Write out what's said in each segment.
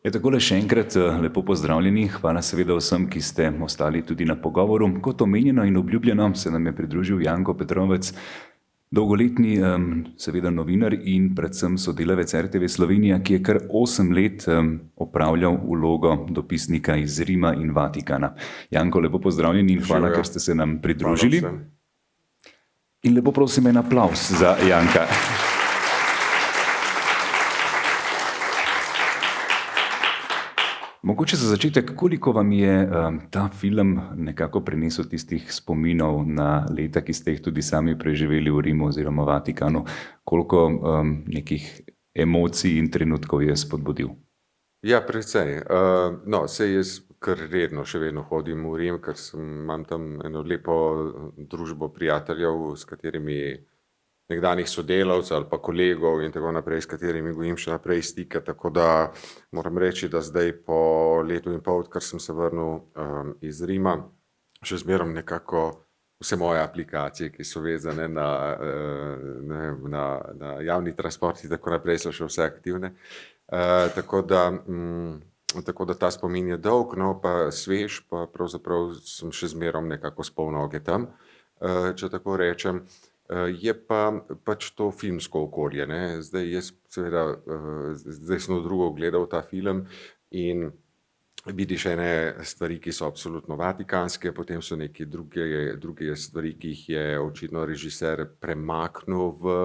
Takole še enkrat lepo pozdravljeni. Hvala seveda vsem, ki ste ostali tudi na pogovoru. Kot omenjeno in obljubljeno se nam je pridružil Janko Petrovec, dolgoletni seveda novinar in predvsem sodelavec RTV Slovenija, ki je kar 8 let opravljal vlogo dopisnika iz Rima in Vatikana. Janko, lepo pozdravljeni in hvala, ker ste se nam pridružili. In lepo prosim en aplavz za Janka. Mogoče za začetek, koliko vam je ta film nekako prinesel tistih spominov na leta, ki ste jih tudi sami preživeli v Rimu oziroma Vatikanu? Koliko nekih emocij in trenutkov je spodbudil? Ja, precej. Saj jaz kar redno še vedno hodim v Rim, ker imam tam eno lepo družbo prijateljev, s katerimi nekdanjih sodelavcev ali pa kolegov in tako naprej, s katerimi gojim še naprej stike, tako da moram reči, da zdaj po letu in pol, odkar sem se vrnil iz Rima, še zmerom nekako vse moje aplikacije, ki so vezane na javni transport in tako naprej, so še vse aktivne. Tako da ta spomin je dolg, no pa svež, pa pravzaprav sem še zmerom nekako s pol noge tam, če tako rečem. Je pa pač to filmsko okolje, ne. Zdaj jaz seveda, zdaj sem drugo gledal ta film in vidiš ene stvari, ki so absolutno vatikanske, potem so neke druge stvari, ki jih je očitno režiser premaknil v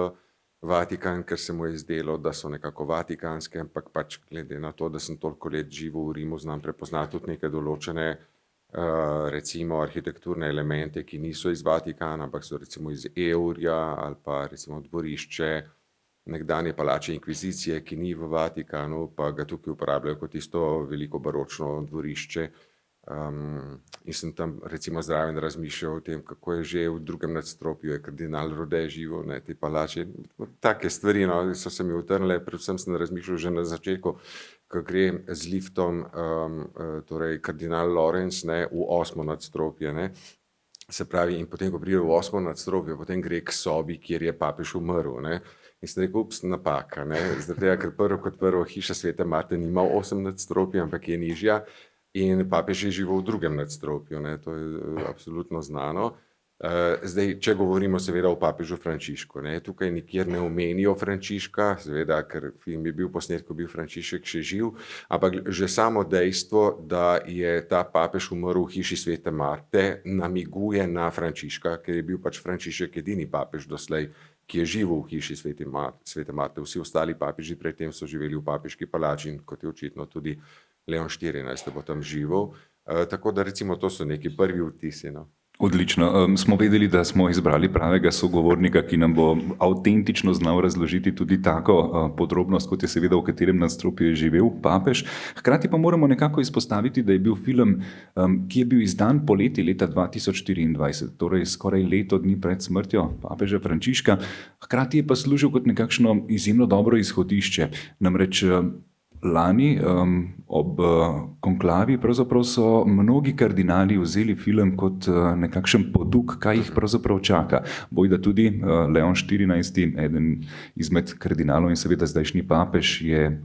Vatikan, ker se mu je zdelo, da so nekako vatikanske, ampak pač glede na to, da sem toliko let živel v Rimu, znam prepoznati tudi neke določene recimo arhitekturne elemente, ki niso iz Vatikana, ampak so recimo iz Evrja ali pa recimo dvorišče nekdanje palače inkvizicije, ki ni v Vatikanu, pa ga tukaj uporabljajo kot tisto veliko baročno dvorišče. In sem tam recimo zraven razmišljal o tem, kako je že v drugem nadstropju je kardinal Rode živel, ne, te palače. Take stvari, no, so se mi utrnile, predvsem sem razmišljal že na začetku, ko gre z liftom, torej kardinal Lorenz, ne, v 8. nadstropje, ne. Se pravi, in potem, ko pride v 8. nadstropje, potem gre k sobi, kjer je papež umrl, ne. In sem rekel, ups, napaka, ne, zaradi tega, ker prvo hiša Svete Marte nima 8 nadstropij, ampak je nižja in papež je živel v 2. nadstropju, ne, to je absolutno znano. Zdaj, če govorimo seveda o papežu Frančišku, ne, tukaj nikjer ne omenijo Frančiška, seveda, ker film je bil posnet, ko je bil Frančišek še živ, ampak že samo dejstvo, da je ta papež umrl v hiši Svete Marte, namiguje na Frančiška, ker je bil pač Frančišek edini papež doslej, ki je živel v hiši Svete Marte. Vsi ostali papeži predtem so živeli v papeški palači in kot je očitno tudi Leon 14. bo tam živel. Tako da recimo to so neki prvi vtisi, no. Odlično. Smo vedeli, da smo izbrali pravega sogovornika, ki nam bo avtentično znal razložiti tudi tako podrobnost, kot je seveda v katerem nadstropju je živel papež. Hkrati pa moramo nekako izpostaviti, da je bil film, ki je bil izdan poleti leta 2024, torej skoraj leto dni pred smrtjo papeža Frančiška. Hkrati je pa služil kot nekakšno izjemno dobro izhodišče. Namreč lani ob konklavi pravzaprav so mnogi kardinali vzeli film kot nekakšen poduk, kaj jih pravzaprav čaka. Bojda tudi Leon 14., eden izmed kardinalov in seveda zdajšnji papež, je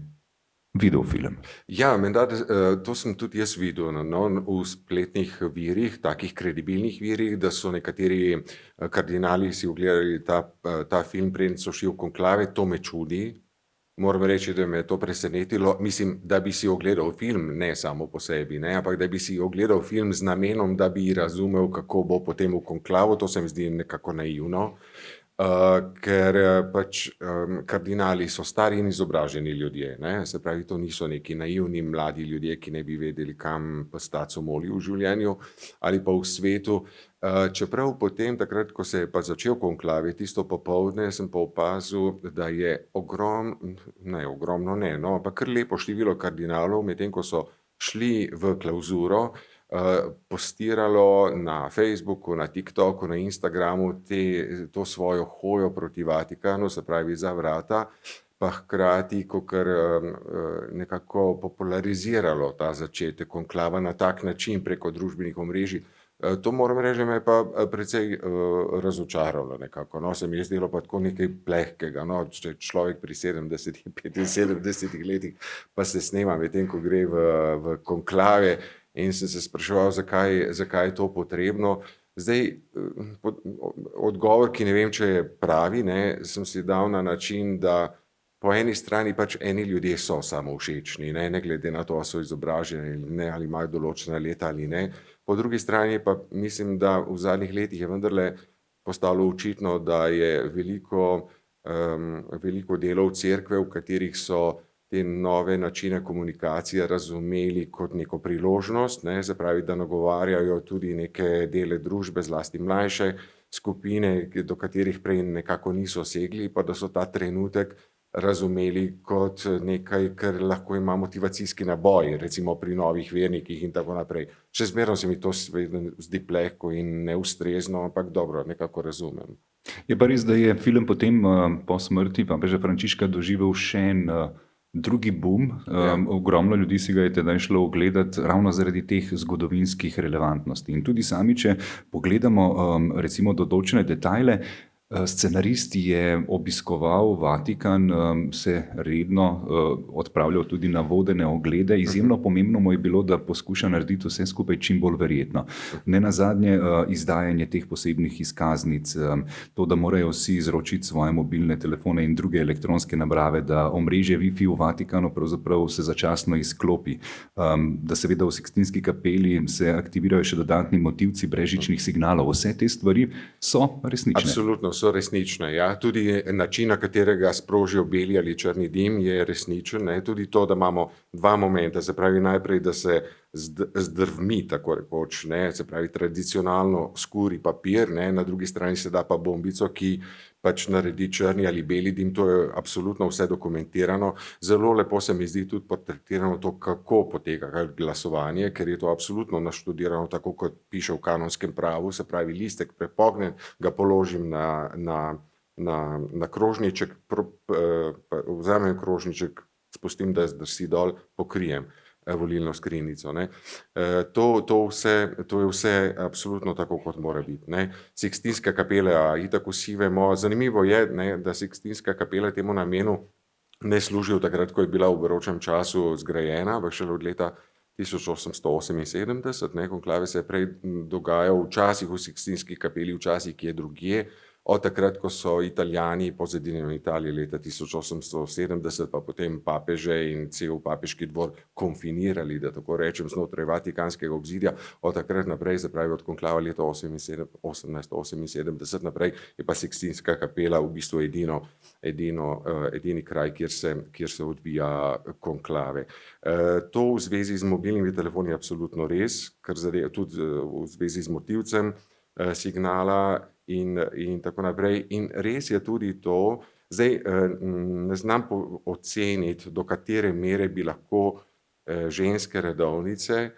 videl film. Ja, menda, to sem tudi jaz videl, no, v spletnih virih, takih kredibilnih virih, da so nekateri kardinali si ogledali ta film, preden so šli v konklave. To me čudi. Moram reči, da me je to presenetilo. Mislim, da bi si ogledal film, ne samo po sebi, ne, ampak da bi si ogledal film z namenom, da bi razumel, kako bo potem v konklavu. To se mi zdi nekako naivno, ker pač kardinali so stari in izobraženi ljudje, ne. Se pravi, to niso neki naivni mladi ljudje, ki ne bi vedeli, kam pestaco moli v življenju ali pa v svetu. Čeprav potem, takrat, ko se je pa začel konklav, tisto popoldne, sem pa opazil, da je ampak kar lepo število kardinalov, medtem ko so šli v klavzuro, postiralo na Facebooku, na TikToku, na Instagramu to svojo hojo proti Vatikanu, se pravi za vrata, pa hkrati kakor nekako populariziralo ta začetek konklava na tak način preko družbenih omrežij. To moram reči, da me je pa precej razočaralo nekako. No, se mi je zdelo pa tako nekaj plehkega. No, če človek pri 70, 75 letih pa se snema medtem, ko gre v konklave in sem se spraševal, zakaj je to potrebno. Zdaj, odgovor, ki ne vem, če je pravi, ne, sem si dal na način, da po eni strani pač eni ljudje so samovšečni, ne glede na to, ali so izobraženi ali ne, ali imajo določena leta ali ne. Po drugi strani pa mislim, da v zadnjih letih je vendarle postalo očitno, da je veliko delov cerkve, v katerih so te nove načine komunikacije razumeli kot neko priložnost, ne, se pravi, da nagovarjajo tudi neke dele družbe, zlasti mlajše skupine, do katerih prej nekako niso segli, pa da so ta trenutek razumeli kot nekaj, kar lahko ima motivacijski naboj, recimo pri novih vernikih in tako naprej. Še zmeraj se mi to zdi plehko in neustrezno, ampak dobro, nekako razumem. Je pa res, da je film potem po smrti papeža Frančiška doživel še en drugi boom. Ogromno ljudi si ga je tedaj šlo ogledati ravno zaradi teh zgodovinskih relevantnosti. In tudi sami, če pogledamo recimo določene detajle, scenarist je obiskoval Vatikan, se redno odpravljal tudi na vodene oglede. Izjemno pomembno mu je bilo, da poskuša narediti vse skupaj čim bolj verjetno. Nenazadnje izdajanje teh posebnih izkaznic, to, da morajo vsi izročiti svoje mobilne telefone in druge elektronske naprave, da omrežje Wi-Fi v Vatikanu pravzaprav se začasno izklopi, da seveda v Sikstinski kapeli se aktivirajo še dodatni motivci brezžičnih signalov. Vse te stvari so resnične. Absolutno so resnične, ja. Tudi način, na katerega sprožijo beli ali črni dim, je resničen, ne. Tudi to, da imamo dva momenta, se pravi najprej, da se zdrvmi, tako rekoč, ne, se pravi tradicionalno skuri papir, ne, na drugi strani se da pa bombico, ki pač naredi črni ali beli dim, to je absolutno vse dokumentirano. Zelo lepo se mi zdi tudi portretirano to, kako poteka glasovanje, ker je to absolutno naštudirano, tako kot piše v kanonskem pravu, se pravi listek prepognem, ga položim na krožniček, vzamem krožniček, spustim, da zdrsi dol, pokrijem volilno skrinjico, ne. To je vse absolutno tako, kot mora biti, ne. Sikstinska kapela, itak vsi vemo, zanimivo je, ne, da Sikstinska kapela temu namenu ne služi od takrat, ko je bila v baročnem času zgrajena, ampak šele od leta 1878, ne, konklave se je prej dogajal včasih v Sikstinski kapeli, včasih kje drugje, od takrat, ko so Italijani po zedinjenju Italije leta 1870, pa potem papeže in cel papeški dvor konfinirali, da tako rečem, znotraj vatikanskega obzidja, od takrat naprej, se pravi od konklava leta 1878 naprej, je pa Sikstinska kapela v bistvu edini kraj, kjer se odvija konklave. To v zvezi z mobilnimi telefoni je absolutno res, kar zadeva tudi v zvezi z motivcem signala in tako naprej. In res je tudi to, zdaj ne znam oceniti, do katere mere bi lahko ženske redovnice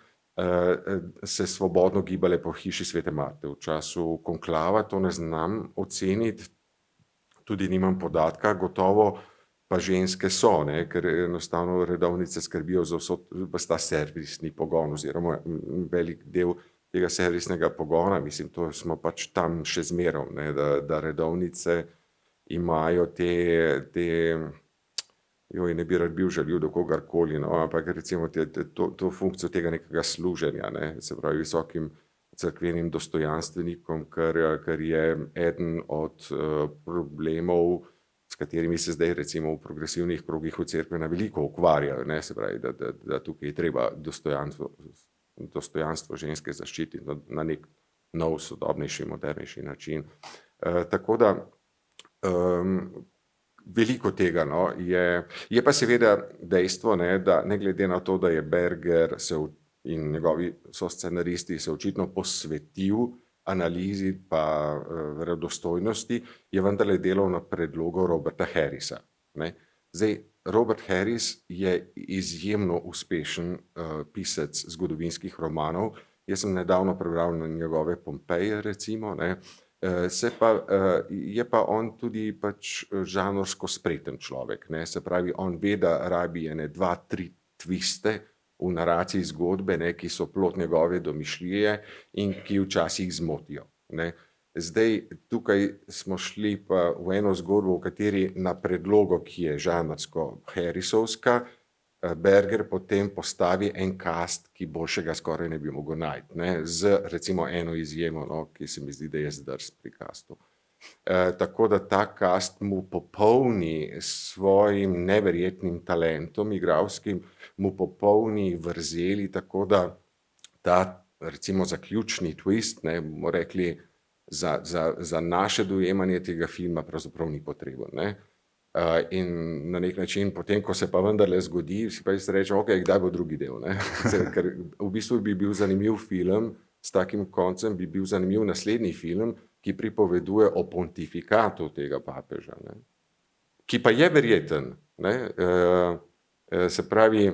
se svobodno gibale po hiši Svete Marte v času konklava, to ne znam oceniti, tudi nimam podatka, gotovo pa ženske so, ne, ker enostavno redovnice skrbijo za vsa ta servisni pogon oziroma velik del tega servisnega pogona, mislim, to smo pač tam še zmerom, ne, da redovnice imajo ne bi rad bil žaljiv do kogarkoli, no, ampak recimo to funkcijo tega nekega služenja, ne, se pravi visokim cerkvenim dostojanstvenikom, kar je eden od problemov, s katerimi se zdaj recimo v progresivnih krogih v cerkvi na veliko ukvarjajo, ne, se pravi, da tukaj je treba dostojanstvo ženske zaščititi na nek nov, sodobnejši, modernejši način. Tako da veliko tega, no, je pa seveda dejstvo, ne, da ne glede na to, da je Berger in njegovi soscenaristi se očitno posvetil analizi pa verodostojnosti, je vendarle delal na predlogu Roberta Harrisa, ne. Zdaj, Robert Harris je izjemno uspešen pisec zgodovinskih romanov. Jaz sem nedavno prebral njegove Pompeje, recimo, ne. Je pa on tudi pač žanrsko spreten človek, ne. Se pravi, on ve, da rabi ene 2-3 twiste, v naraciji zgodbe, ne, ki so plod njegove domišljije in ki včasih zmotijo. Ne. Zdaj, tukaj smo šli pa v eno zgodbo, v kateri na predlogo, ki je žanrsko Harrisovska, Berger potem postavi en cast, ki boljšega skoraj ne bi mogel najti, ne, z recimo eno izjemo, no, ki se mi zdi, da je zdrs pri castu. Tako da ta cast mu popolni s svojim neverjetnim talentom igralskim, mu popolni vrzeli, tako da ta recimo zaključni twist, ne, bomo rekli, za naše dojemanje tega filma pravzaprav ni potreben, ne. In na nek način, potem, ko se pa vendarle zgodi, si pa reče, ok, kdaj bo drugi del, ne? Ker v bistvu bi bil zanimiv film, s takim koncem bi bil zanimiv naslednji film, ki pripoveduje o pontifikatu tega papeža, ne? Ki pa je verjeten, ne? Se pravi,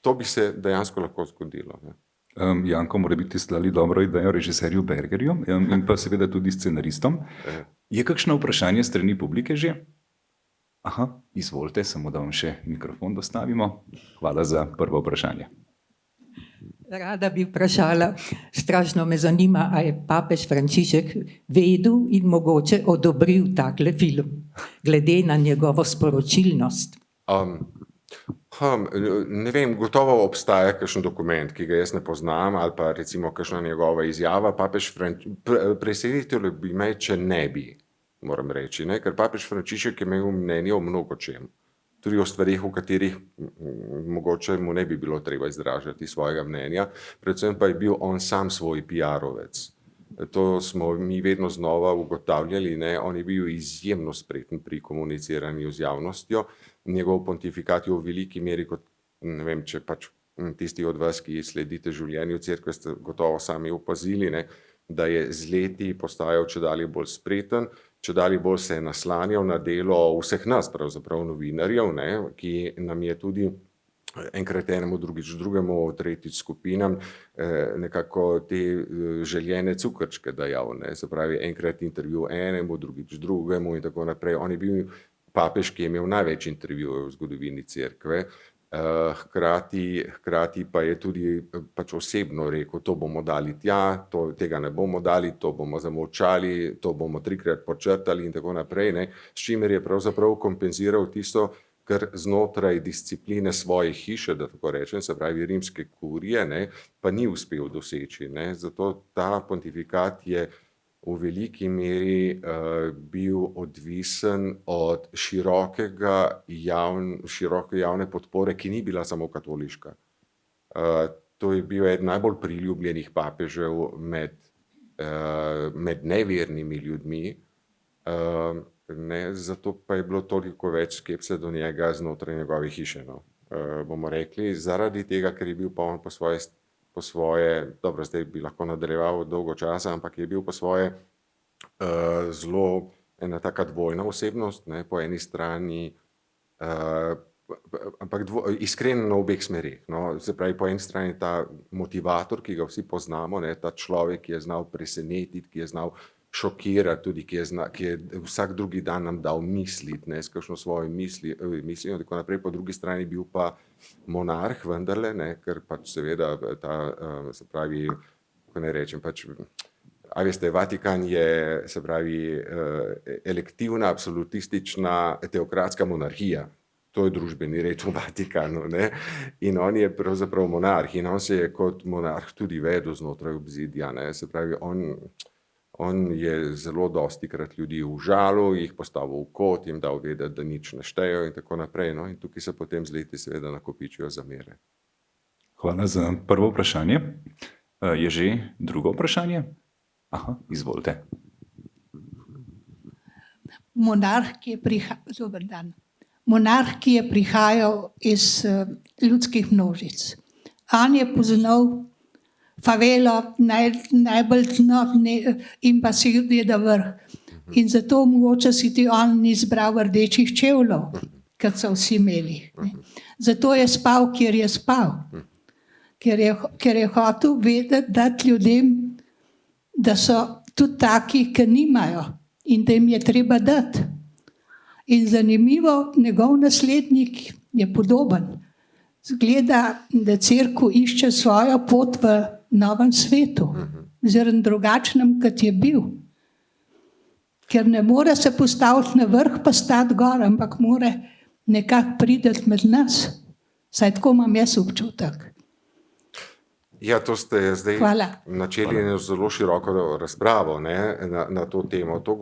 to bi se dejansko lahko zgodilo, ne? Janko, mora biti slali dobro idejo režiserju Bergerju in pa seveda tudi scenaristom. Je kakšno vprašanje strani publike že? Aha, izvolite, samo da vam še mikrofon dostavimo. Hvala za prvo vprašanje. Rada bi vprašala, strašno me zanima, a je papež Frančišek vedel in mogoče odobril takle film, glede na njegovo sporočilnost? Ne vem, gotovo obstaja kakšen dokument, ki ga jaz ne poznam, ali pa recimo kakšna njegova izjava. Papež presenetilo bi me, če ne bi, moram reči, ne? Ker papež Frančišek je imel mnenje o mnogo čem. Tudi o stvarih, v katerih mogoče mu ne bi bilo treba izražati svojega mnenja, predvsem pa je bil on sam svoj PR-ovec. To smo mi vedno znova ugotavljali, ne? On je bil izjemno spreten pri komuniciranju z javnostjo. Njegov pontifikat je v veliki meri, kot ne vem, če pač tisti od vas, ki sledite življenju cerkve, ste gotovo sami opazili, ne? Da je z leti postajal čedalje bolj spreten, čedalje bolj se je naslanjal na delo vseh nas, pravzaprav novinarjev, ne? Ki nam je tudi enkrat enemu, drugič drugemu, tretjič skupinam nekako te željene cukrčke dajal, ne? Se pravi, enkrat intervju enemu, drugič drugemu in tako naprej. On je bil papež, ki je imel največ intervjujev v zgodovini cerkve. Hkrati pa je tudi pač osebno rekel, to bomo dali tja, tega ne bomo dali, to bomo zamolčali, to bomo 3-krat počrtali in tako naprej, ne? S čimer je pravzaprav kompenziral tisto, kar znotraj discipline svoje hiše, da tako rečem, se pravi rimske kurije, ne, pa ni uspel doseči, ne. Zato ta pontifikat je v veliki meri bil odvisen od široke javne podpore, ki ni bila samo katoliška. To je bil eden najbolj priljubljenih papežev med nevernimi ljudmi, ne, zato pa je bilo toliko več skepse do njega znotraj njegove hiše, no. Bomo rekli, zaradi tega, ker je bil pa on po svoje, dobro, zdaj bi lahko nadaljeval dolgo časa, ampak je bil po svoje zelo ena taka dvojna osebnost, ne, po eni strani, ampak iskren na obeh smerih, no. Se pravi, po eni strani ta motivator, ki ga vsi poznamo, ne, ta človek, ki je znal presenetiti, ki je znal šokirati, tudi ki je vsak drugi dan nam dal misliti, ne, s kakšno svojo mislijo in tako naprej. Po drugi strani bil pa monarh vendarle, ne, ker pač seveda ta, se pravi, kako ne rečem, pač, a veste, Vatikan je, se pravi, elektivna, absolutistična, teokratska monarhija. To je družbeni red v Vatikanu, ne. In on je pravzaprav monarh in on se je kot monarh tudi vedel znotraj obzidja, ne. Se pravi, on je zelo dostikrat ljudi užalil, jih postavil v kot, jim dal vedeti, da nič ne štejo in tako naprej, no. In tukaj se potem z leti seveda nakopičijo zamere. Hvala za prvo vprašanje. Je že drugo vprašanje? Aha, izvolite. Monarh, ki je prihajal iz ljudskih množic. On je poznal favelo najbolj dno in pa seveda vrh. In zato mogoče si ti on ni izbral rdečih čevljev, kot so vsi imeli. Zato je spal, kjer je spal. Ker je hotel vedeti, dati ljudem, da so tudi taki, ki nimajo in da jim je treba dati. In zanimivo, njegov naslednik je podoben. Zgleda, da cerkev išče svojo pot v novem svetu, oziroma drugačnem, kot je bil. Ker ne more se postaviti na vrh, pa stati gor, ampak more nekako priti med nas. Saj tako imam jaz občutek. Ja, to ste zdaj Hvala. načeli eno zelo široko razpravo, ne, na to temo. To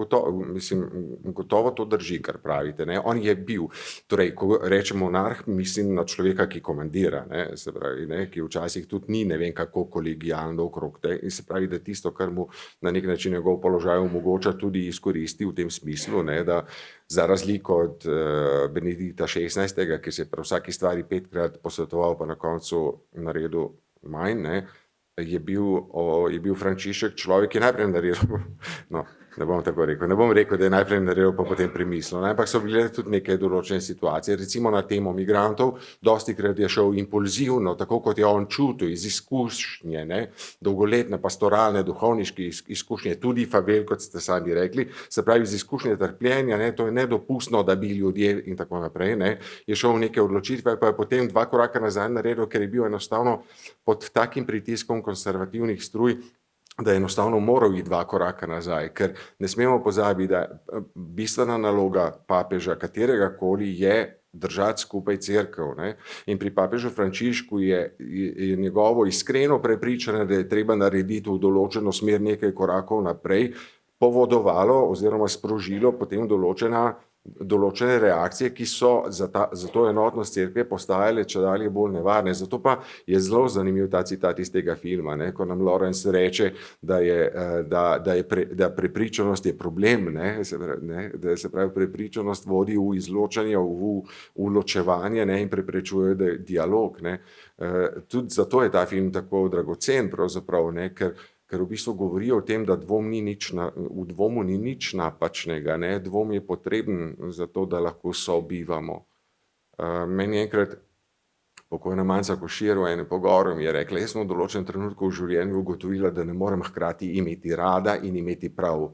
gotovo to drži, kar pravite. Ne. On je bil, torej, ko rečemo monarh, mislim na človeka, ki komandira, ne, se pravi, ne, ki včasih tudi ni ne vem kako kolegijalno okrog te, in se pravi, da tisto, kar mu na nek način njegov položaj omogoča, tudi izkoristi v tem smislu, ne, da za razliko od Benedikta XVI., ki se je pri vsaki stvari 5-krat posvetoval, pa na koncu naredil manj, ne, je bil Frančišek človek, ki je najprej naredil, no, ne bom tako rekel, ne bom rekel, da je najprej naredil, pa potem premislil, ampak so bile tudi neke določene situacije, recimo na temo migrantov, dostikrat je šel impulzivno, tako kot je on čutil iz izkušnje, ne, dolgoletne pastoralne, duhovniške izkušnje, tudi Favel, kot ste sami rekli, se pravi iz izkušnje trpljenja, ne, to je nedopustno, da bi ljudje in tako naprej, ne, je šel v neke odločitve, pa je potem 2 koraka nazaj naredil, ker je bil enostavno pod takim pritiskom konservativnih struj, da je enostavno moral iti 2 koraka nazaj, ker ne smemo pozabiti, da bistvena naloga papeža, katerega koli, je držati skupaj cerkev. Ne? In pri papežu Frančišku je njegovo iskreno prepričanje, da je treba narediti v določeno smer nekaj korakov naprej, povodovalo oziroma sprožilo potem določene reakcije, ki so za to enotnost cerkve postajale čedalje bolj nevarne. Zato pa je zelo zanimiv ta citat iz tega filma, ne, ko nam Lorenz reče, da prepričanost je problem, ne, da se pravi prepričanost vodi v izločanje, v ločevanje, ne, in preprečuje dialog. Ne. Tudi zato je ta film tako dragocen, pravzaprav, ne, ker v bistvu govori o tem, da v dvomu ni nič napačnega, ne? Dvom je potreben za to, da lahko sobivamo. Meni enkrat pokojna Manca Košir v enem pogovoru mi je rekla, jaz sem v določenem trenutku v življenju ugotovila, da ne morem hkrati imeti rada in imeti prav.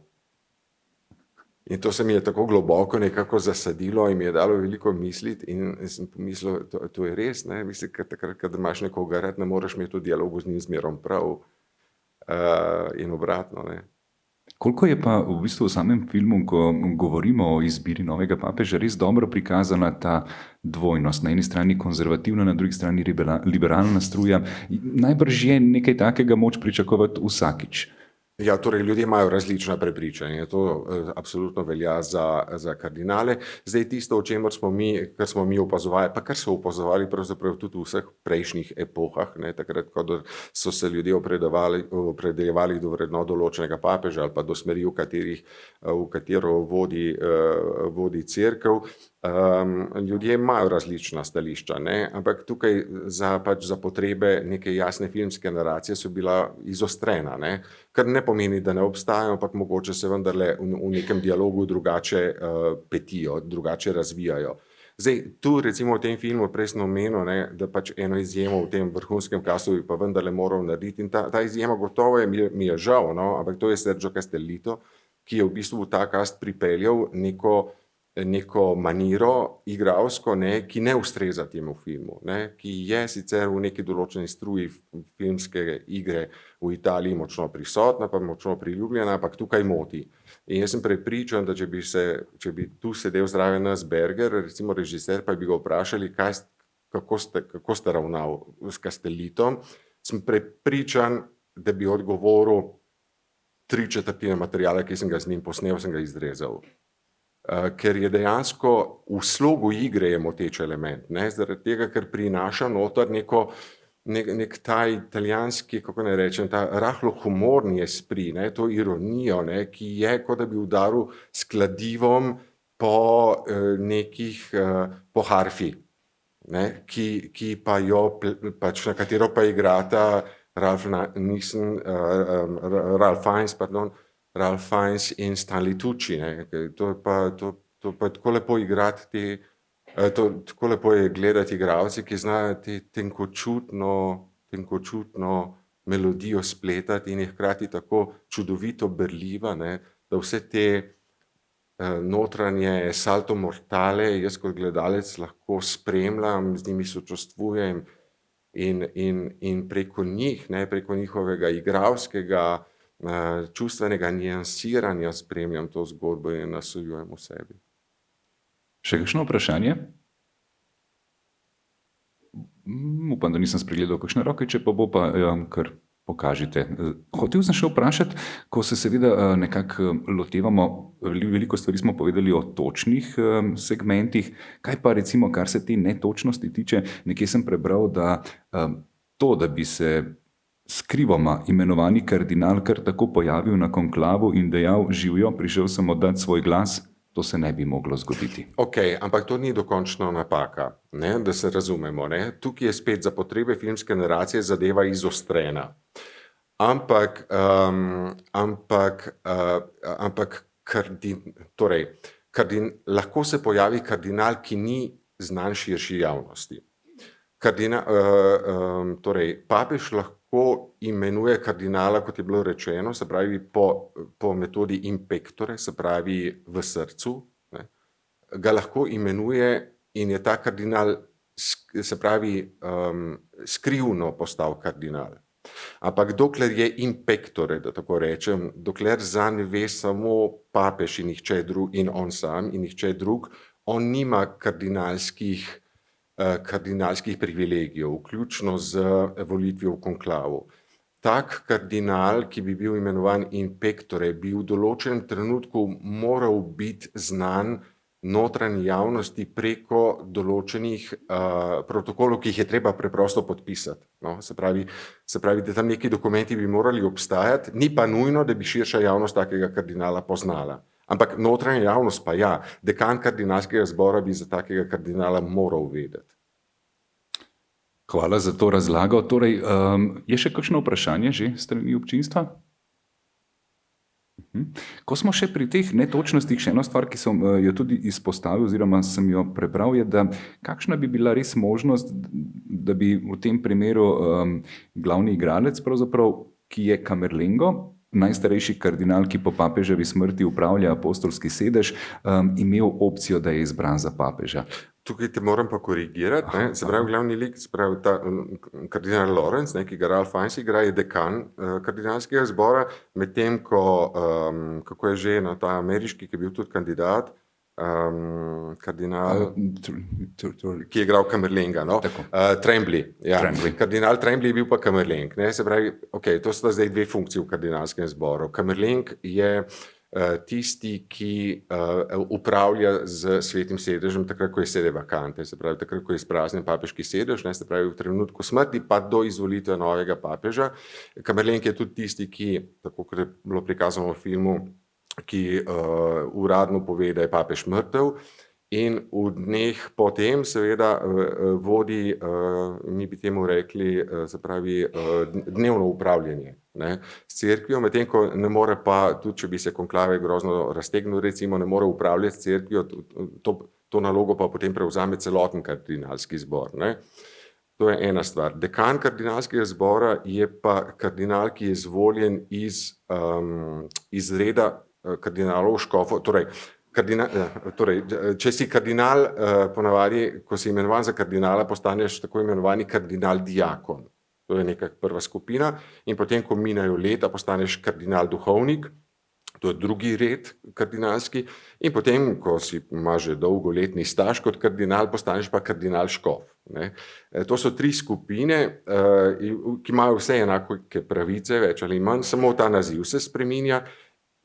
In to se mi je tako globoko nekako zasadilo in mi je dalo veliko misliti in sem pomislil, to je res, ne? Mislim, takrat, kad imaš nekoga rad, ne moreš imeti v dialogu z njim zmerom prav. In obratno. Ne. Koliko je pa v bistvu v samem filmu, ko govorimo o izbiri novega papeža, res dobro prikazana ta dvojnost, na eni strani konzervativna, na drugi strani liberalna struja. Najbrž je nekaj takega moč pričakovati vsakič. Ja, torej ljudje imajo različna prepričanja, to absolutno velja za kardinale. Zdaj tisto, kar smo mi opazovali, pa kar so opazovali pravzaprav tudi v vseh prejšnjih epohah, ne, takrat, ko so se ljudje opredeljevali do vrednot določenega papeža ali pa do smeri, v katero vodi cerkev. Ljudje imajo različna stališča, ne? Ampak tukaj za potrebe neke jasne filmske naracije so bila izostrena, ne? Kar ne pomeni, da ne obstajajo, ampak mogoče se vendarle v nekem dialogu drugače petijo, drugače razvijajo. Zdaj, tu recimo v tem filmu prej sem omenil, ne, da pač eno izjemo v tem vrhunskem kastu bi pa vendarle moral narediti in ta izjema gotovo mi je žal, no? Ampak to je Sergio Castellito, ki je v bistvu v ta kast pripeljal neko maniro igralsko, ne, ki ne ustreza temu filmu, ne, ki je sicer v neki določeni struji filmske igre v Italiji močno prisotna, pa močno priljubljena, ampak tukaj moti. In jaz sem prepričan, da če bi tu sedel zraven nas Berger, recimo režiser, pa bi ga vprašali, kako ste ravnal s Castellitom, sem prepričan, da bi odgovoril 3/4 materiala, ki sem ga z njim posnel, sem ga izrezal. Ker je dejansko v slogu igre je moteč element, ne, zaradi tega, ker prinaša noter nek ta italijanski, kako naj rečem, ta rahlo humorni esprit, ne, to ironijo, ne, ki je, kot da bi udaril s kladivom po harfi, ne, ki pa jo, pač na katero pa igrata Ralph Fiennes in Stanley Tucci, ne. To pa tako lepo igrati tako lepo je gledati igralce, ki znajo tenkočutno melodijo spletati in je hkrati tako čudovito berljiva, ne, da vse te notranje salto mortale, jaz kot gledalec lahko spremljam, z njimi sočustvujem in preko njih, ne, preko njihovega igralskega, čustvenega niansiranja spremljam to zgodbo in nasoljujem v sebi. Še kakšno vprašanje? Upam, da nisem spregledal kakšne roke, če pa bo, pa kar pokažite. Hotel sem še vprašati, ko se seveda nekako lotevamo, veliko stvari smo povedali o točnih segmentih, kaj pa recimo, kar se te netočnosti tiče, nekje sem prebral, da to, da bi se skrivoma imenovani kardinal kar tako pojavil na konklavu in dejal: "Živjo, prišel sem oddati svoj glas", to se ne bi moglo zgoditi. Ok, ampak to ni dokončna napaka, ne, da se razumemo. Ne. Tukaj je spet za potrebe filmske naracije zadeva izostrena. Ampak lahko se pojavi kardinal, ki ni znan širši javnosti. Papež lahko imenuje kardinala, kot je bilo rečeno, se pravi po metodi in pectore, se pravi v srcu, ne, ga lahko imenuje in je ta kardinal, se pravi, skrivno postal kardinal. Ampak dokler je in pectore, da tako rečem, dokler zanj ve samo papež in nihče drug, in on sam in nihče drug, on nima kardinalskih privilegijev, vključno z volitvijo v konklavu. Tak kardinal, ki bi bil imenovan in pectore, bi v določenem trenutku moral biti znan notranji javnosti preko določenih protokolov, ki jih je treba preprosto podpisati. No, se pravi, da tam neki dokumenti bi morali obstajati, ni pa nujno, da bi širša javnost takega kardinala poznala. Ampak notranja javnost pa ja, dekan kardinalskega zbora bi za takega kardinala moral vedeti. Hvala za to razlago. Torej, je še kakšno vprašanje že strani občinstva? Ko smo še pri teh netočnostih, še eno stvar, ki sem jo tudi izpostavil oziroma sem jo prebral, je, da kakšna bi bila res možnost, da bi v tem primeru glavni igralec, pravzaprav, ki je Camerlengo, najstarejši kardinal, ki po papeževi smrti upravlja apostolski sedež, imel opcijo, da je izbran za papeža. Tukaj te moram pa korigirati, ne. Se pravi, glavni lik, se pravi ta kardinal Lorenz, ki ga Ralph Fiennes igra, je dekan kardinalskega zbora, medtem ko, kako je že, ta ameriški, ki je bil tudi kandidat, kardinal, ki je igral Camerlenga, no? Tremblay, ja. Kardinal Tremblay je bil pa Camerleng, ne. Se pravi, ok, to sta zdaj dve funkcije v kardinalskem zboru. Camerleng je tisti, ki upravlja z svetim sedežem takrat, ko je sede vakante, se pravi takrat, ko je izpraznjen papeški sedež, ne, se pravi v trenutku smrti pa do izvolitve novega papeža. Camerleng je tudi tisti, ki, tako kot je bilo prikazano v filmu, ki uradno pove, da je papež mrtev in v dneh potem seveda vodi, mi bi temu rekli, se pravi dnevno upravljanje, ne, s cerkvijo, medtem ko ne more pa, tudi če bi se konklave grozno raztegnil, recimo, ne more upravljati s cerkvijo, to nalogo pa potem prevzame celoten kardinalski zbor, ne. To je ena stvar. Dekan kardinalskega zbora je pa kardinal, ki je izvoljen iz reda kardinalov škofov, torej, če si kardinal, ponavadi, ko si imenovan za kardinala, postaneš tako imenovani kardinal diakon. To je neka prva skupina in potem, ko minajo leta, postaneš kardinal duhovnik, to je drugi red kardinalski, in potem, ko si imaš že dolgoletni staž kot kardinal, postaneš pa kardinal škof, ne. To so tri skupine, ki imajo vse enake pravice, več ali manj, samo ta naziv se spreminja.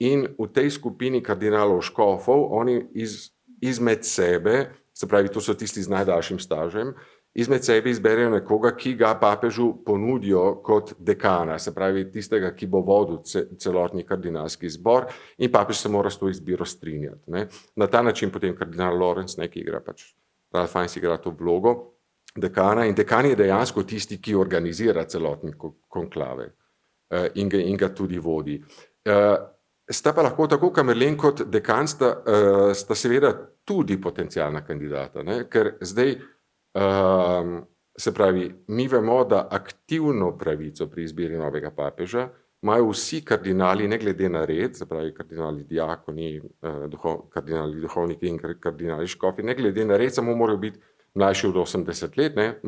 In v tej skupini kardinalov škofov, oni izmed sebe, se pravi, to so tisti z najdaljšim stažem, izmed sebe izberejo nekoga, ki ga papežu ponudijo kot dekana, se pravi tistega, ki bo vodil celotni kardinalski zbor in papež se mora s to izbiro strinjati, ne. Na ta način potem kardinal Lorenz, ki igra pač, Ralph Fiennes igra to vlogo dekana in dekan je dejansko tisti, ki organizira celotni konklave in ga tudi vodi. Sta pa lahko tako Camerleng kot dekan sta seveda tudi potencialna kandidata, ne? Ker zdaj, se pravi, mi vemo, da aktivno pravico pri izbiri novega papeža imajo vsi kardinali, ne glede na red, se pravi kardinali diakoni, kardinali duhovniki in kardinali škofi, ne glede na red, samo morajo biti mlajši od 80 let, ne,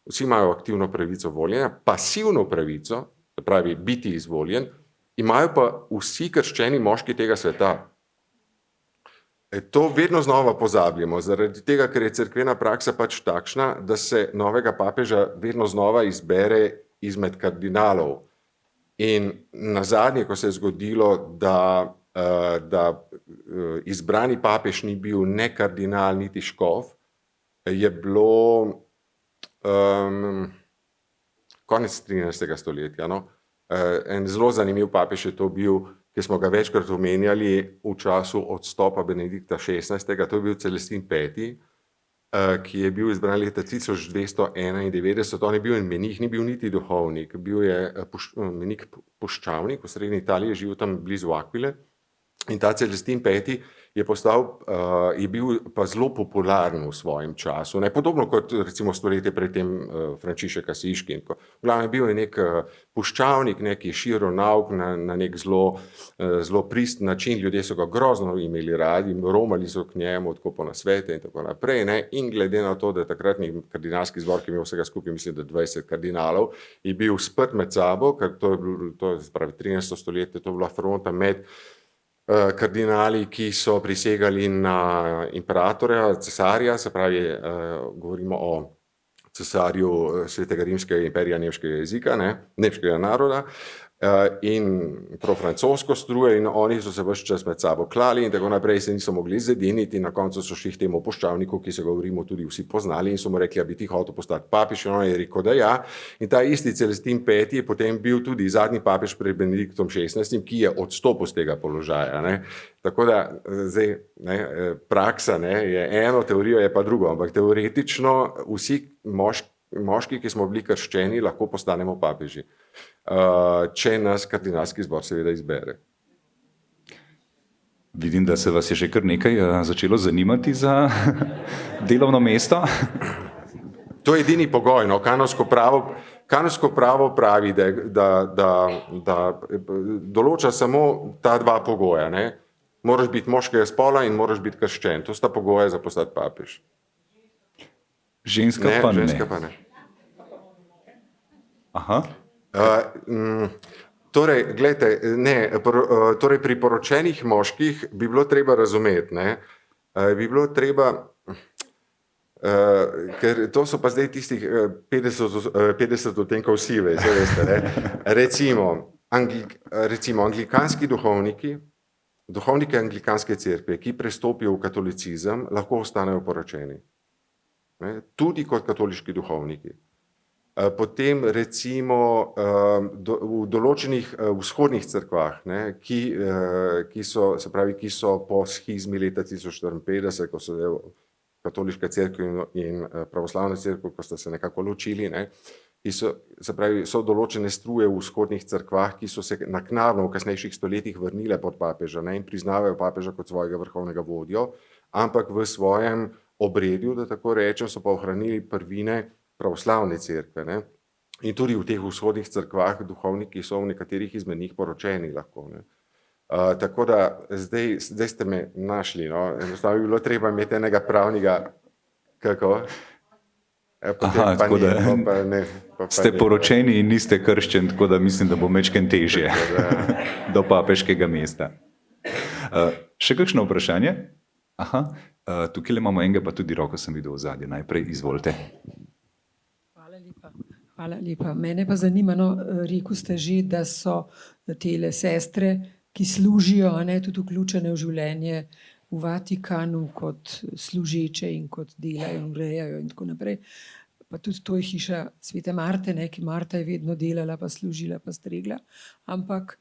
vsi imajo aktivno pravico voljenja, pasivno pravico, se pravi biti izvoljen, imajo pa vsi krščeni moški tega sveta. To vedno znova pozabljamo, zaradi tega, ker je cerkvena praksa pač takšna, da se novega papeža vedno znova izbere izmed kardinalov. In nazadnje, ko se je zgodilo, da izbrani papež ni bil ne kardinal, niti škof, je bilo konec 13. stoletja. No? En zelo zanimiv papež je to bil, ki smo ga večkrat omenjali v času odstopa Benedikta XVI. To je bil Celestin V., ki je bil izbran leta 1291. On je bil en menih, ni bil niti duhovnik, bil je menik puščavnik, v srednji Italiji, živel tam blizu Aquile. In ta Celestin V. je bil pa zelo popularen v svojem času, ne podobno kot recimo stoletje predtem Frančišek Asiški. V glavnem je bil nek puščavnik, ki je širil nauk na nek zelo pristen način, ljudje so ga grozno imeli radi, romali so k njemu tako po nasvete in tako naprej. Ne? In glede na to, da takratni kardinalski zbor, ki je imel vsega skupaj, mislim, da 20 kardinalov, je bil sprt med sabo, ker to je pravi 13. stoletje, to je bila fronta med kardinali, ki so prisegali na imperatorja, cesarja, se pravi, govorimo o cesarju Svetega rimskega imperija nemškega jezika, nemškega naroda, in profrancosko struje, in oni so se ves čas med sabo klali in tako naprej, se niso mogli zediniti, in na koncu so šli k temu puščavniku, ki so ga v Rimu tudi vsi poznali, in so mu rekli, da bi ti hotel postati papež, in on je rekel, da ja. In ta isti Celestin V. je potem bil tudi zadnji papež pred Benediktom XVI., ki je odstopil z tega položaja. Ne. Tako da zdaj praksa je eno, teorija je pa drugo, ampak teoretično vsi moški, ki smo bili krščeni, lahko postanemo papeži, če nas kardinalski zbor seveda izbere. Vidim, da se vas je že kar nekaj začelo zanimati za delovno mesto. To je edini pogoj. No? Kanonsko pravo pravi, da določa samo ta dva pogoja. Ne? Moraš biti moškega spola in moraš biti krščen. To sta pogoja za postati papež. Ženska pa ne. Aha. Torej, gledajte, torej pri poročenih moških bi bilo treba razumeti, bi bilo treba, ker to so pa zdaj tistih 50 odtenkov sive, veste, recimo anglikanski duhovniki anglikanske cerkve, ki prestopijo v katolicizem, lahko ostanejo poročeni. Tudi kot katoliški duhovniki. Potem recimo v določenih vzhodnih cerkvah, ki so po schizmi leta 1054, ko so katoliška cerkev in pravoslavna cerkev, ko sta se nekako ločili, so določene struje v vzhodnih cerkvah, ki so se naknadno v kasnejših stoletjih vrnile pod papeža in priznavajo papeža kot svojega vrhovnega vodjo, ampak v svojem obredju, da tako rečem, so pa ohranili prvine pravoslavne cerkve. In tudi v teh vzhodnih cerkvah duhovniki so v nekaterih izmed njih poročeni lahko. Tako da zdaj ste me našli. No? Enostavno bi bilo treba imeti enega pravnega, kako? Aha, tako da ste poročeni in niste krščen, tako da mislim, da bo mečken težje do papeškega mesta. Še kakšno vprašanje? Aha, tukaj imamo enega, pa tudi roko sem videl v zadnje. Najprej izvolite. Hvala lepa. Mene pa zanima, rekel ste že, da so tele sestre, ki služijo, tudi vključene v življenje v Vatikanu kot služeče in kot delajo in urejajo in tako naprej. Pa tudi to je hiša Svete Marte, ki Marta je vedno delala, pa služila, pa stregla. Ampak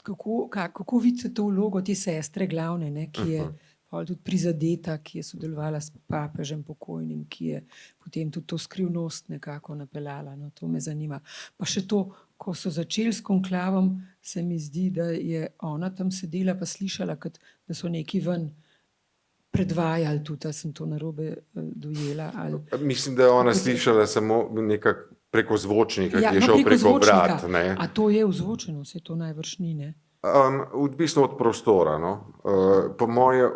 kako vidite to vlogo te sestre glavne, ki je tudi prizadeta, ki je sodelovala s papežem pokojnim, ki je potem tudi to skrivnost nekako napeljala. To me zanima. Pa še to, ko so začeli s konklavom, se mi zdi, da je ona tam sedela pa slišala, da so neki ven predvajali tudi, da sem to narobe dojela. Mislim, da je ona slišala samo nekako preko zvočnika, Ja, ki je no, šel preko zvočnika. vrat. Ne. A to je vzvočeno, se to najbrž ni, ne? Odvisno od prostora. No. Po moje,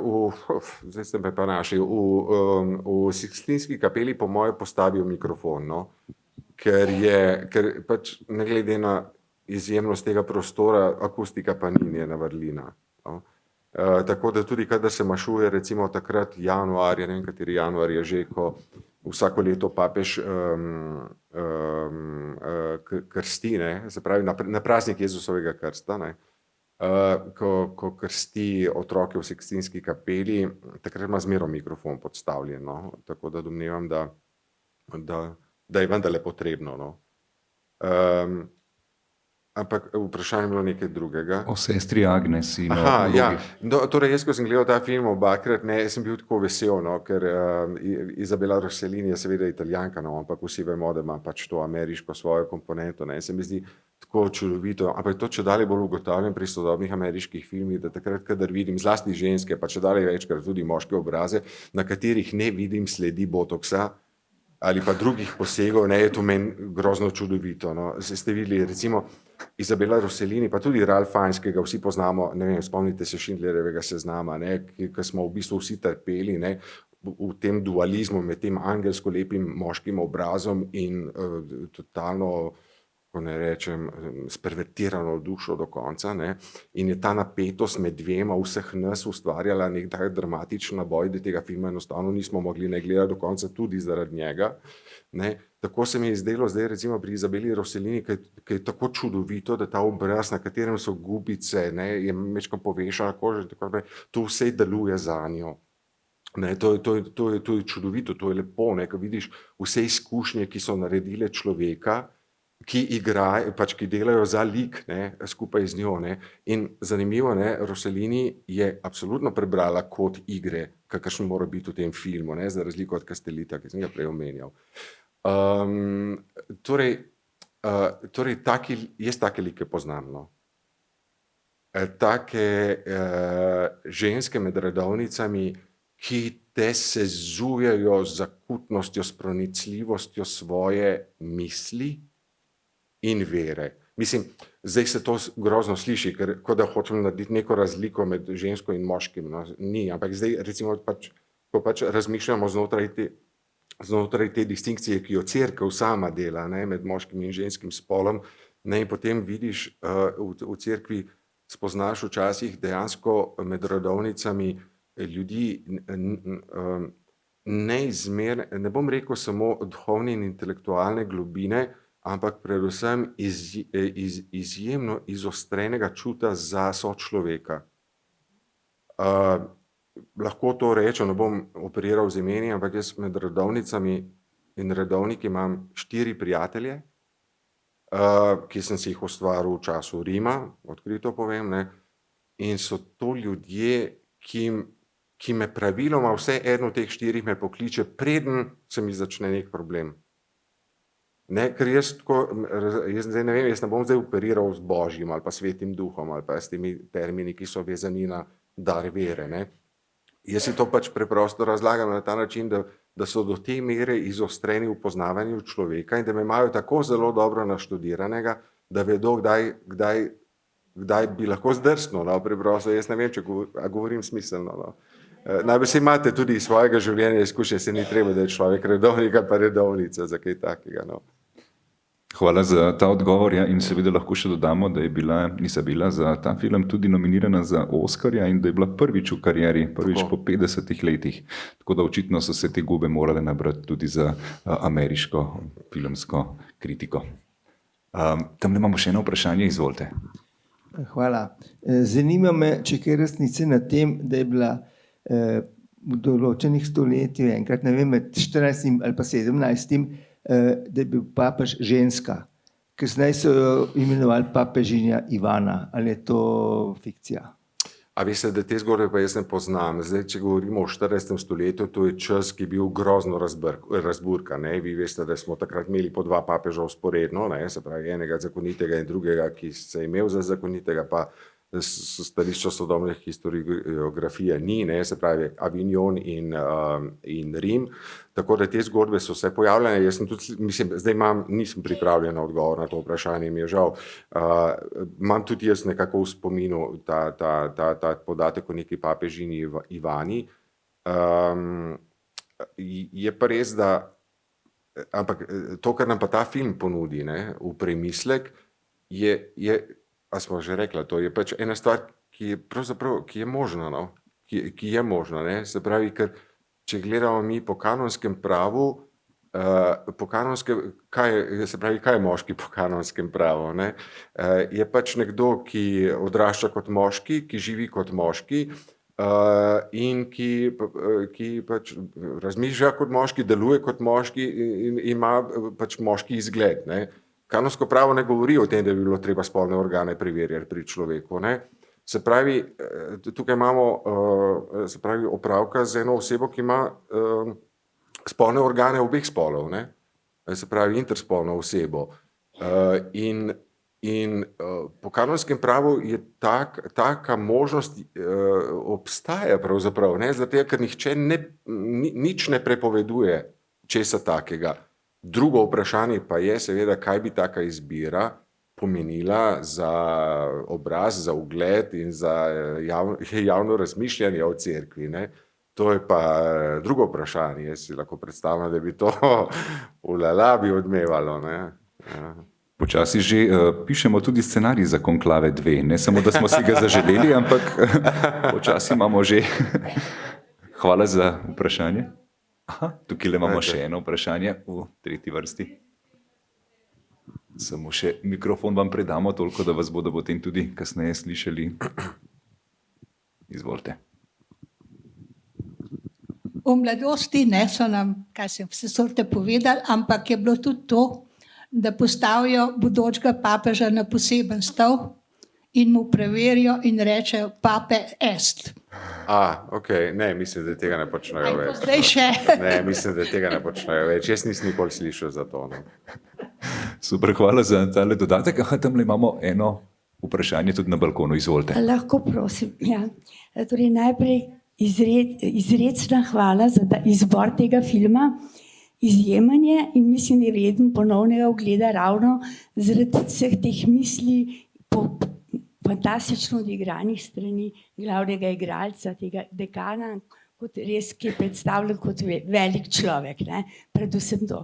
zdaj ste me pa našli, v Sikstinski kapeli po moje postavijo mikrofon, no. ker pač ne glede na izjemnost tega prostora, akustika pa ni njena vrlina. No. Tako da tudi, kadar se mašuje, recimo takrat januarja, ne vem, kateri januar je že, ko vsako leto papež krsti, ne, se pravi na praznik Jezusovega krsta, ne, ko krsti otroke v Sikstinski kapeli, takrat ima zmeraj mikrofon podstavljen, no, tako da domnevam, da je vendarle potrebno, no. Ampak vprašanje je bilo nekaj drugega. O sestri Agnes in Aha, o ja. vlogi. No, torej jaz, ko sem gledal ta film obakrat, ne, sem bil tako vesel, no, ker Izabela Rossellini je seveda Italijanka, no, ampak vsi vemo, da ima pač to ameriško svojo komponento, ne, se mi zdi tako čudovito, ampak to čedalje bolj ugotavljam pri sodobnih ameriških filmih, da takrat, kadar vidim zlasti ženske, pa čedalje večkrat tudi moške obraze, na katerih ne vidim sledi botoksa ali pa drugih posegov, ne, je to meni grozno čudovito, no. Ste videli, recimo, Izabela Rossellini, pa tudi Ralph Fiennes, ki ga vsi poznamo, ne vem, spomnite se Schindlerjevega seznama, ne, ki smo v bistvu vsi trpeli, ne, v tem dualizmu med tem angelsko lepim moškim obrazom in totalno, ko ne rečem, spervertirano dušo do konca, ne, in je ta napetost med dvema vseh nas ustvarjala nek tak dramatičen naboj, da tega filma enostavno nismo mogli ne gledati do konca tudi zaradi njega, ne. Tako se mi je zdelo zdaj recimo pri Izabeli Rossellini, ki je tako čudovito, da ta obraz, na katerem so gubice, ne, je mečkam povešana koža, tako naprej, to vse deluje zanjo. Ne, to je čudovito, to je lepo, ne, ko vidiš vse izkušnje, ki so naredile človeka, ki igrajo, pač ki delajo za lik, ne, skupaj z njo, ne. In zanimivo, ne, Rossellini je absolutno prebrala kod igre, kakršen mora biti v tem filmu, ne, za razliko od Castellita, ki sem ga prej omenjal. Torej, jaz take like poznam, no. Take ženske med redovnicami, ki te sezujejo z zakutnostjo, s pronicljivostjo svoje misli in vere. Mislim, zdaj se to grozno sliši, ker kot da hočem narediti neko razliko med žensko in moškim, no, ni, ampak zdaj recimo pač, ko pač razmišljamo znotraj te distinkcije, ki jo cerkev sama dela, ne, med moškim in ženskim spolom, ne, in potem vidiš v cerkvi, spoznaš včasih dejansko med rodovnicami ljudi neizmerne, ne bom rekel samo duhovne in intelektualne globine, ampak predvsem izjemno izostrenega čuta za sočloveka. Lahko to rečem, ne bom operiral z imeni, ampak jaz med redovnicami in redovniki imam 4 prijatelje, ki sem si jih ustvaril v času Rima, odkrito povem, ne, in so to ljudje, ki me praviloma vse eno od teh 4 me pokliče, preden se mi začne nek problem. Ne, ker jaz zdaj ne vem, jaz ne bom zdaj operiral z Božjim ali pa Svetim duhom ali pa s temi termini, ki so vezani na dar vere, ne. Jaz si to pač preprosto razlagam na ta način, da so do te mere izostreni v poznavanju človeka in da me imajo tako zelo dobro naštudiranega, da vedo, kdaj bi lahko zdrsnil, no, preprosto, jaz ne vem, če govorim smiselno, no. Najbolj se imate tudi iz svojega življenja izkušnje, se ni treba, da je človek redovnik ali pa redovnica za kaj takega, no. Hvala za ta odgovor, ja, in seveda lahko še dodamo, da je bila Izabela za ta film tudi nominirana za Oskarja in da je bila prvič v karieri, prvič po 50 letih. Tako da očitno so se te gube morale nabrati tudi za ameriško filmsko kritiko. Tamle imamo še eno vprašanje, izvolite. Hvala. Zanima me, če kaj resnice na tem, da je bila v določenih stoletjih, enkrat ne vem, med 14. ali pa 17. Da je bil papež ženska, kasneje so jo imenovali papežinja Ivana, ali je to fikcija? A veste, da te zgodbe pa jaz ne poznam. Zdaj, če govorimo o 14. stoletju, to je čas, ki je bil grozno razburkan, ne. Vi veste, da smo takrat imeli po 2 papeža vzporedno, ne, se pravi enega zakonitega in drugega, ki se je imel za zakonitega, pa stališča sodobne historiografije ni, ne, se pravi Avignon in Rim, tako da te zgodbe so se pojavljene. Jaz sem tudi, mislim, zdaj nisem pripravljen na odgovor na to vprašanje, mi je žal. Imam tudi jaz nekako v spominu ta podatek o neki papežini Ivani. Je pa res, da ampak to, kar nam pa ta film ponudi, ne, v premislek, a smo že rekla, to je pač ena stvar, ki je možna, no? ki je možna, ne? Se pravi, ker če gledamo mi po kanonskem pravu, kaj je moški po kanonskem pravu, ne? Je pač nekdo, ki odrašča kot moški, ki živi kot moški, in ki pač razmišlja kot moški, deluje kot moški in ima pač moški izgled, ne? Kanonsko pravo ne govori o tem, da bi bilo treba spolne organe preverjati pri človeku, ne? Se pravi, tukaj imamo opravka z eno osebo, ki ima spolne organe obeh spolov, ne? Se pravi interspolno osebo. In po kanonskem pravu je taka možnost obstaja pravzaprav, ne? Zato, ker nihče nič ne prepoveduje česa takega. Drugo vprašanje pa je seveda, kaj bi taka izbira pomenila za obraz, za ugled in za javno razmišljanje o cerkvi, ne? To je pa drugo vprašanje. Jaz si lahko predstavljam, da bi to bi odmevalo, ne? Ja. Počasi že pišemo tudi scenarij za Konklave 2. Ne samo, da smo si ga zaželeli, ampak počasi imamo že. Hvala za vprašanje. Aha, tukaj imamo še eno vprašanje v tretji vrsti. Samo še mikrofon vam predamo, toliko, da vas bodo potem tudi kasneje slišali. Izvolite. V mladosti ne so nam, kaj sem vse sorte povedali, ampak je bilo tudi to, da postavijo bodočega papeža na poseben stol in mu preverijo in rečejo pape est. Ok, ne, mislim, da tega ne počnejo več. Zdaj še. Ne, mislim, da tega ne počnejo več. Jaz nisem nikoli slišal za to. No. Super, hvala za tale dodatek. Tamle imamo eno vprašanje tudi na balkonu. Izvolite. Lahko prosim. Ja. Torej, najprej izrecna hvala za izbor tega filma. Izjemen je in mislim, da je vreden ponovnega ogleda ravno zaradi vseh teh misli fantastično odigranih strani glavnega igralca, tega dekana, kot res, ki je predstavljen kot velik človek, ne? Predvsem to.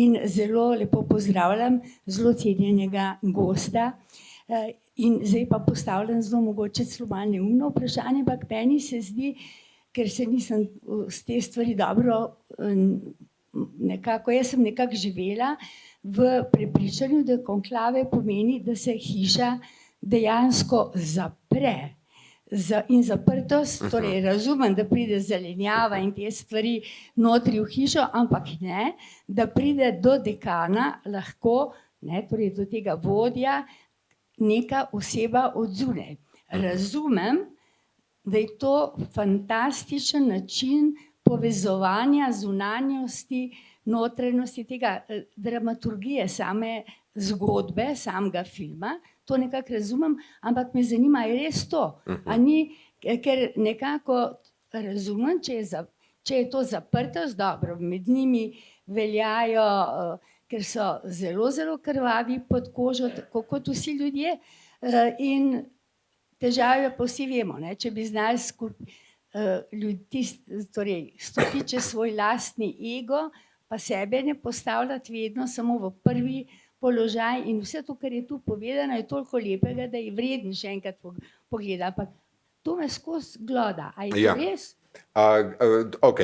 In zelo lepo pozdravljam zelo cenjenega gosta. In zdaj pa postavljam zelo mogoče celo malo neumno vprašanje, ampak meni se zdi, ker se nisem z te stvari dobro nekako, jaz sem nekako živela v prepričanju, da konklave pomeni, da se hiša dejansko zapre. In zaprtost, torej razumem, da pride zelenjava in te stvari notri v hišo, ampak ne, da pride do dekana lahko, ne, torej do tega vodja, neka oseba od zunaj. Razumem, da je to fantastičen način povezovanja zunanjosti, notranjosti, tega dramaturgije same zgodbe, samega filma. To nekako razumem, ampak me zanima, je res to? A ni, ker nekako razumem, če je to zaprtost, dobro, med njimi veljajo, ker so zelo, zelo krvavi pod kožo, tako kot vsi ljudje, in težave pa vsi vemo, ne? Če bi znali torej stopiti čez svoj lastni ego, pa sebe ne postavljati vedno samo v prvi položaj in vse to, kar je tu povedano, je toliko lepega, da je vreden še enkrat pogleda. Ampak to me skozi gloda. A je to res? Ok,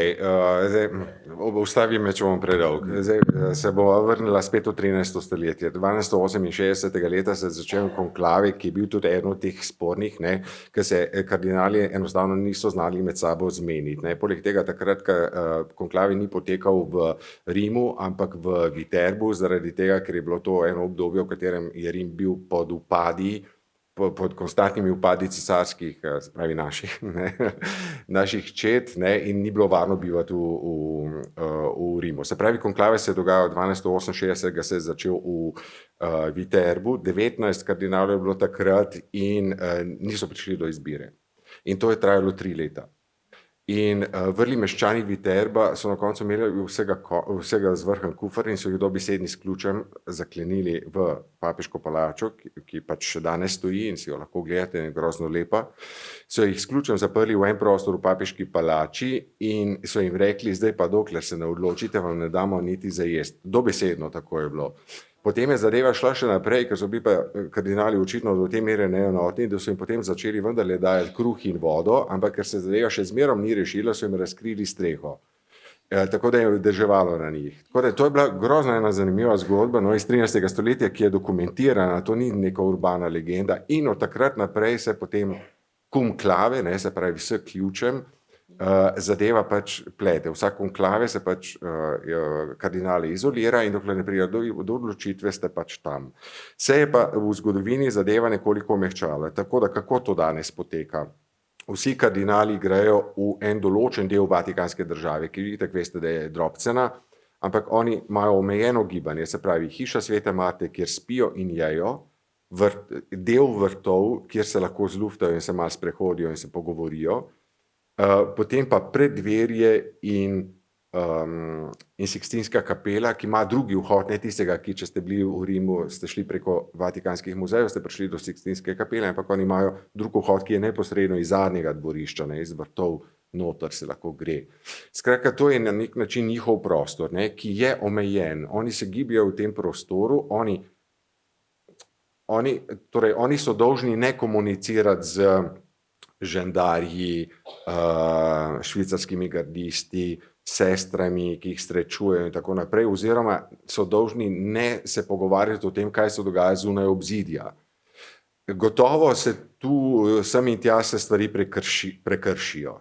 ustavi me, če bom predolg. Zdaj se bova vrnila spet v 13. stoletje. 1268. leta se je začel konklave, ki je bil tudi eden od teh spornih, ne, ker se kardinali enostavno niso znali med sabo zmeniti. Ne. Poleg tega takrat, konklavi ni potekal v Rimu, ampak v Viterbu, zaradi tega, ker je bilo to eno obdobje, v katerem je Rim bil pod upadi pod konstantnimi upadi cesarskih, se pravi naših čet, ne, in ni bilo varno bivati v Rimu. Se pravi, konklave se je dogajal 1268, se je začel v Viterbu, 19 kardinalov je bilo takrat in niso prišli do izbire. In to je trajalo 3 leta. In vrli meščani Viterba so na koncu imeli vsega zvrhan kufr in so jih dobesedni s ključem zaklenili v papeško palačo, ki pač še danes stoji in si jo lahko gledate, je grozno lepa. So jih s ključem zaprli v en prostor v papeški palači in so jim rekli, zdaj pa dokler se ne odločite, vam ne damo niti za jesti. Dobesedno tako je bilo. Potem je zadeva šla še naprej, ker so bili pa kardinali očitno do te mere neenotni, da so jim potem začeli vendarle dajati kruh in vodo, ampak ker se zadeva še zmerom ni rešila, so jim razkrili streho. Tako da je deževalo na njih. Tako da to je bila grozna ena zanimiva zgodba, no, iz 13. stoletja, ki je dokumentirana, to ni neka urbana legenda in od takrat naprej se potem konklave, ne, se pravi s ključem, zadeva pač plete. Vsak konklave se pač kardinale izolira in dokler ne pride do odločitve, ste pač tam. Se je pa v zgodovini zadeva nekoliko omehčala, tako da kako to danes poteka. Vsi kardinali grejo v en določen del Vatikanske države, ki vi tako veste, da je drobcena, ampak oni imajo omejeno gibanje, se pravi hiša Svete Marte, kjer spijo in jejo, del vrtov, kjer se lahko zluftajo in se malo sprehodijo in se pogovorijo, potem pa preddverje in Sikstinska kapela, ki ima drugi vhod, ne tistega, ki če ste bili v Rimu, ste šli preko Vatikanskih muzejev, ste prišli do Sikstinske kapele, ampak oni imajo drug vhod, ki je neposredno iz zadnjega dvorišča, ne, iz vrtov noter se lahko gre. Skratka, to je na nek način njihov prostor, ne, ki je omejen. Oni se gibljajo v tem prostoru, oni so dolžni ne komunicirati z žandarji, švicarskimi gardisti, sestrami, ki jih srečujejo in tako naprej, oziroma so dolžni ne se pogovarjati o tem, kaj se dogaja zunaj obzidja. Gotovo se tu sem in tja se stvari prekršijo.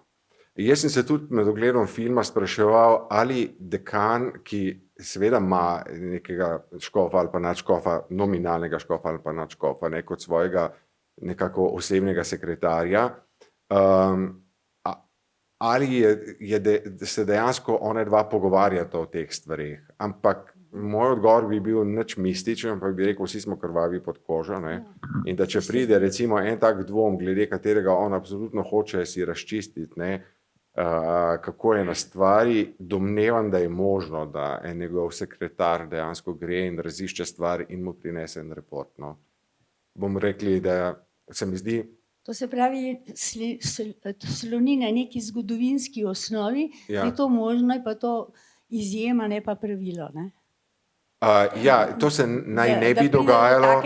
Jaz sem se tudi med ogledom filma spraševal, ali dekan, ki seveda ima nekega škofa ali pa nadškofa, nominalnega škofa ali pa nadškofa, ne, kot svojega nekako osebnega sekretarja, ali se dejansko one dva pogovarjata o teh stvareh. Ampak moj odgovor bi bil nič mističen, ampak bi rekel, vsi smo krvavi pod kožo, ne? In da če pride recimo en tak dvom, glede katerega on absolutno hoče si razčistiti, ne, kako je na stvari, domnevam, da je možno, da en njegov sekretar dejansko gre in razišče stvar in mu prinese en report. No. Bomo rekli, da se mi zdi. To se pravi, sloni na neki zgodovinski osnovi, Ja. je to možno, je pa to izjema, ne pa pravilo. Ne? Ja, to se naj ne bi dogajalo.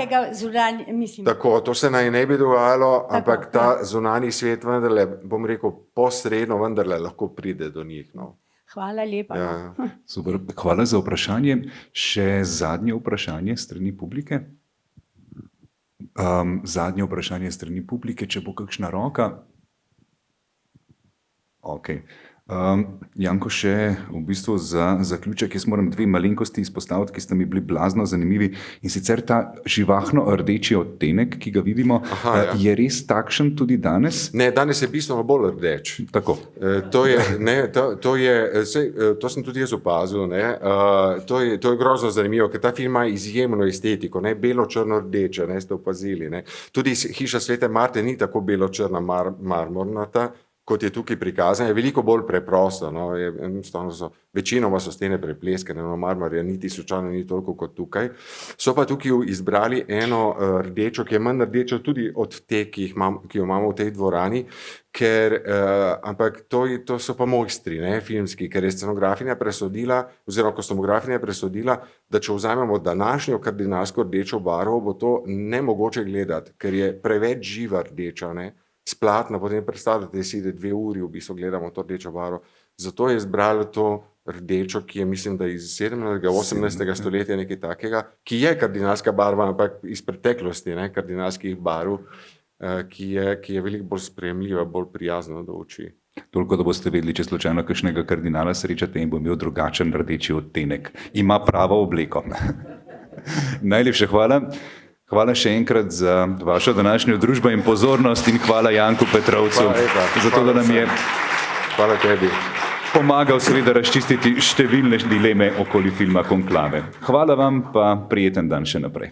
Tako, to se naj ne bi dogajalo, ampak ta zunanji svet vendarle, bom rekel, posredno vendarle lahko pride do njih. No. Hvala lepa. Ja. Super, hvala za vprašanje. Še zadnje vprašanje strani publike. Zadnje vprašanje strani publike, če bo kakšna roka. Ok. Janko, še v bistvu za zaključek, jaz moram 2 malenkosti izpostaviti, ki sta mi bili blazno zanimivi. In sicer ta živahno rdeči odtenek, ki ga vidimo, je res takšen tudi danes? Ne, danes je bistveno bolj rdeč. Tako. To sem tudi jaz opazil. Ne? To je grozno zanimivo, ker ta film ima izjemno estetiko, ne? Belo-črno-rdeče, ne? Ste opazili. Ne? Tudi hiša Svete Marte ni tako belo-črna marmornata, kot je tukaj prikazano, je veliko bolj preprosto. No, večinoma so stene prepleskane, no, marmorja niti slučajno ni toliko kot tukaj. So pa tukaj izbrali eno rdečo, ki je manj rdečo tudi od te, ki jo imamo v tej dvorani, ampak to so pa mojstri, ne, filmski, ker je scenografinja presodila, oziroma kostumografinja presodila, da če vzamemo današnjo kardinalsko rdečo barvo, bo to nemogoče gledati, ker je preveč živa rdeča, ne. Splatno, potem predstavljate si, da 2 uri v bistvu gledamo to rdečo barvo. Zato je izbralo to rdečo, ki je mislim, da iz 17. 18. stoletja nekaj takega, ki je kardinalska barva, ampak iz preteklosti, ne, kardinalskih barv, ki je veliko bolj sprejemljiva, bolj prijazna do oči. Toliko, da boste vedeli, če slučajno kakšnega kardinala srečate in bo imel drugačen rdeči odtenek. Ima pravo obleko. Najlepša hvala. Hvala še enkrat za vašo današnjo družbo in pozornost in hvala Janku Petrovcu Hvala lepa. za to, da nam je Hvala tebi. pomagal seveda razčistiti številne dileme okoli filma Konklave. Hvala vam pa prijeten dan še naprej.